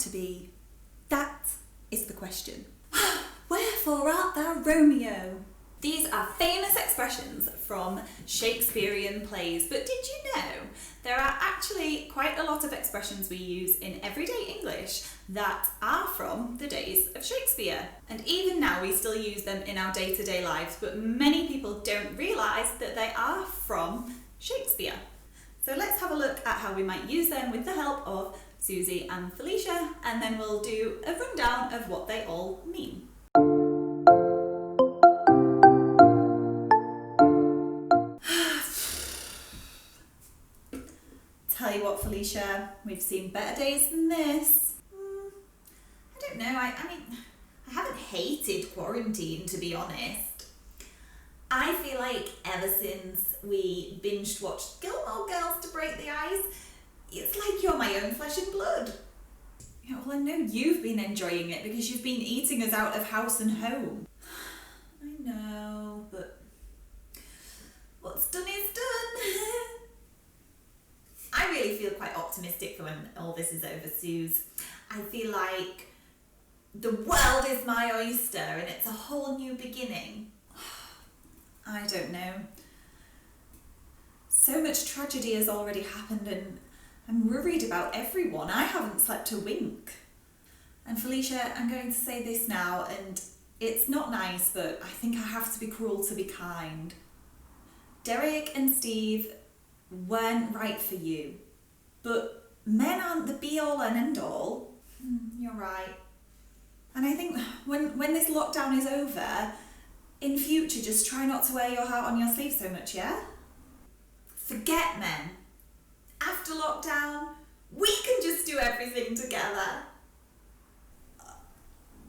to be? That is the question. Wherefore art thou Romeo? These are famous expressions from Shakespearean plays, but did you know there are actually quite a lot of expressions we use in everyday English that are from the days of Shakespeare? And even now we still use them in our day-to-day lives, but many people don't realise that they are from Shakespeare. So let's have a look at how we might use them with the help of Susie and Felicia, and then we'll do a rundown of what they all mean. Tell you what, Felicia, we've seen better days than this. I don't know, I mean, I haven't hated quarantine, to be honest. I feel like ever since we binged watched Gilmore Girls to break the ice, it's like you're my own flesh and blood. Yeah, well, I know you've been enjoying it because you've been eating us out of house and home. I know, but what's done is done. I really feel quite optimistic for when all this is over, Suze. I feel like the world is my oyster and it's a whole new beginning. I don't know. So much tragedy has already happened and I'm worried about everyone. I haven't slept a wink. And Felicia, I'm going to say this now, and it's not nice, but I think I have to be cruel to be kind. Derek and Steve weren't right for you, but men aren't the be-all and end-all. You're right. And I think when this lockdown is over, in future, just try not to wear your heart on your sleeve so much, yeah? Forget men. After lockdown, we can just do everything together.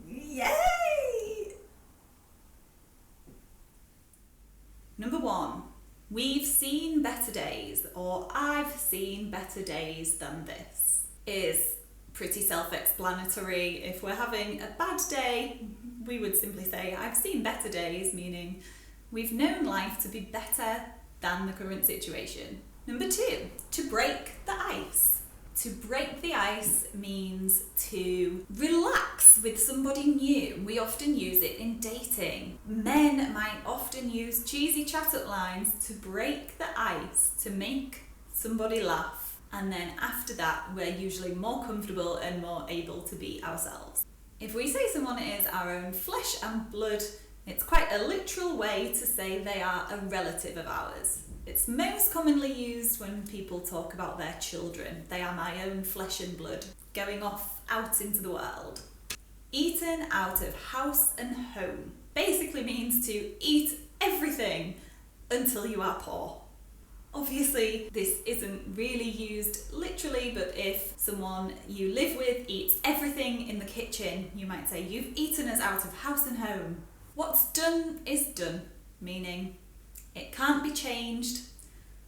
Yay! Number 1. We've seen better days, or I've seen better days than this, is pretty self-explanatory. If we're having a bad day, we would simply say, I've seen better days, meaning we've known life to be better than the current situation. Number 2, to break the ice. To break the ice means to relax with somebody new. We often use it in dating. Men might often use cheesy chat-up lines to break the ice, to make somebody laugh. And then after that, we're usually more comfortable and more able to be ourselves. If we say someone is our own flesh and blood, it's quite a literal way to say they are a relative of ours. It's most commonly used when people talk about their children. They are my own flesh and blood, going off out into the world. Eaten out of house and home basically means to eat everything until you are poor. Obviously, this isn't really used literally, but if someone you live with eats everything in the kitchen, you might say, you've eaten us out of house and home. What's done is done, meaning it can't be changed.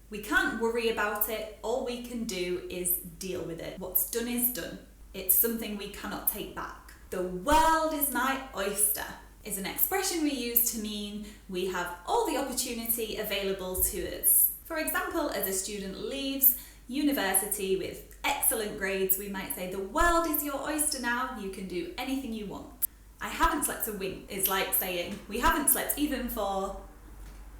We can't worry about it. All we can do is deal with it. What's done is done. It's something we cannot take back. The world is my oyster is an expression we use to mean we have all the opportunity available to us. For example, as a student leaves university with excellent grades, we might say, the world is your oyster now. You can do anything you want. I haven't slept a wink is like saying, we haven't slept even for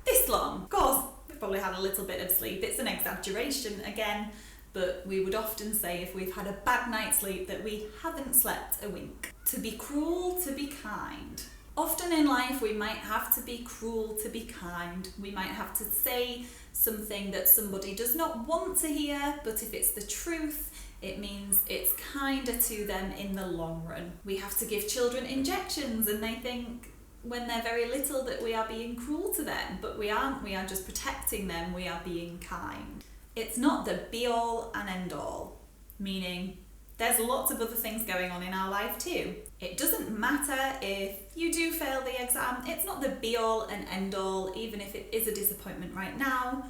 this long. Of course, we've probably had a little bit of sleep. It's an exaggeration again, but we would often say if we've had a bad night's sleep that we haven't slept a wink. To be cruel, to be kind. Often in life we might have to be cruel to be kind. We might have to say something that somebody does not want to hear, but if it's the truth, it means it's kinder to them in the long run. We have to give children injections and they think when they're very little that we are being cruel to them, but we aren't. We are just protecting them. We are being kind. It's not the be-all and end-all, meaning there's lots of other things going on in our life too. It doesn't matter if you do fail the exam. It's not the be-all and end-all, even if it is a disappointment right now.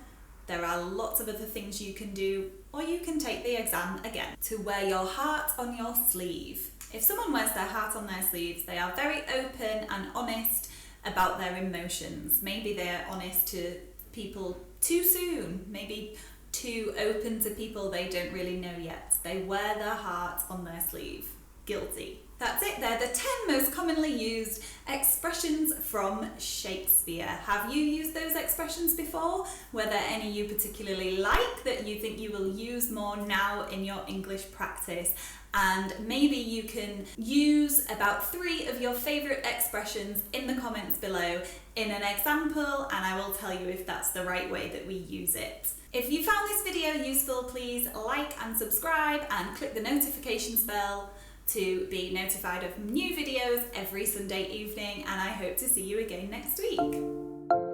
There are lots of other things you can do, or you can take the exam again. To wear your heart on your sleeve. If someone wears their heart on their sleeves, they are very open and honest about their emotions. Maybe they're honest to people too soon, maybe too open to people they don't really know yet. They wear their heart on their sleeve. guilty. That's it, they're the 10 most commonly used expressions from Shakespeare. Have you used those expressions before? Were there any you particularly like that you think you will use more now in your English practice? And maybe you can use about 3 of your favourite expressions in the comments below in an example, and I will tell you if that's the right way that we use it. If you found this video useful, please like and subscribe and click the notifications bell to be notified of new videos every Sunday evening, and I hope to see you again next week.